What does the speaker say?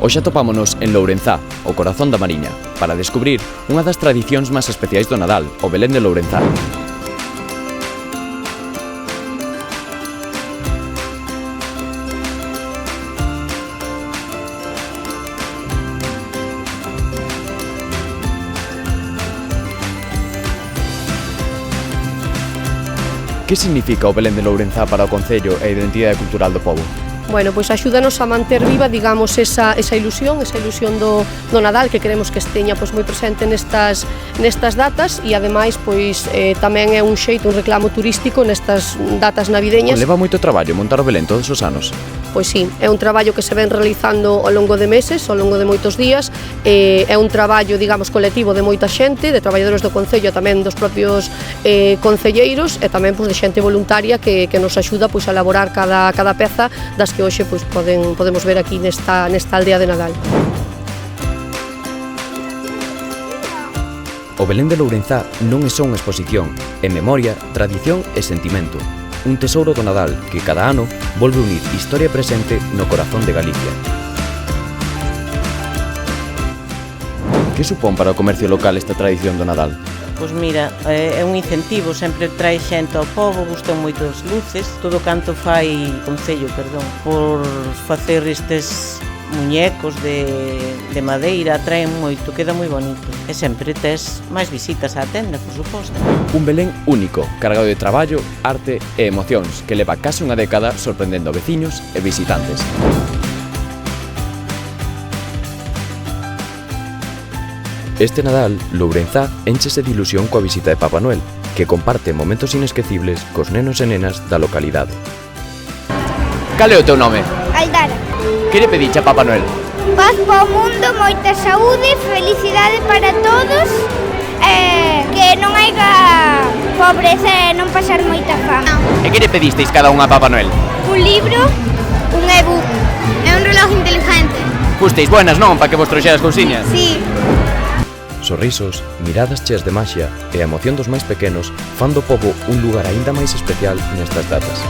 Hoxe atopámonos en Lourenzá, o corazón da Mariña, para descubrir unha das tradicións máis especiais do Nadal, o Belén de Lourenzá. Que significa o Belén de Lourenzá para o Concello e a identidade cultural do pobo? Bueno, pois axúdanos a manter viva, digamos, esa ilusión do Nadal que queremos que esteña pois moi presente nestas datas e ademais pois tamén é un xeito, un reclamo turístico nestas datas navideñas. Leva moito traballo montar o Belén todos os anos? Pois sí, é un traballo que se ven realizando ao longo de meses, ao longo de moitos días, é un traballo, digamos, colectivo de moita xente, de traballadores do Concello e tamén dos propios concelleiros e tamén pois de xente voluntaria que nos axuda pois a elaborar cada peza das que hoxe pois podemos ver aquí nesta aldea de Nadal. O Belén de Lourenzá non é só unha exposición, é memoria, tradición e sentimento. Un tesouro do Nadal que cada ano volve unir historia presente no corazón de Galicia. Que supón para o comercio local esta tradición do Nadal? Pois mira, é un incentivo, sempre trae xente ao pobo, gustan moito as luces, todo canto fai Concello, por facer estes muñecos de madeira, atraen moito, queda moi bonito. E sempre tes máis visitas á tenda, por suposto. Un Belén único, cargado de traballo, arte e emocións, que leva case unha década sorprendendo veciños e visitantes. Este Nadal, Lourenzá énchese de ilusión coa visita de Papá Noel, que comparte momentos inesquecibles cos nenos e nenas da localidade. Cal é o teu nome? Aldara. Que lle pediche a Papá Noel? Paz para o mundo, moita saúde, felicidade para todos, que non haiga pobreza e non pasar moita fama. E que lle pedisteis cada unha a Papá Noel? Un libro, un e-book e un reloj inteligente. Fusteis buenas, non? Para que vos trouxeras cousiñas? Sí. Sorrisos, miradas cheas de maxia e a emoción dos máis pequenos fan do pobo un lugar aínda máis especial nestas datas.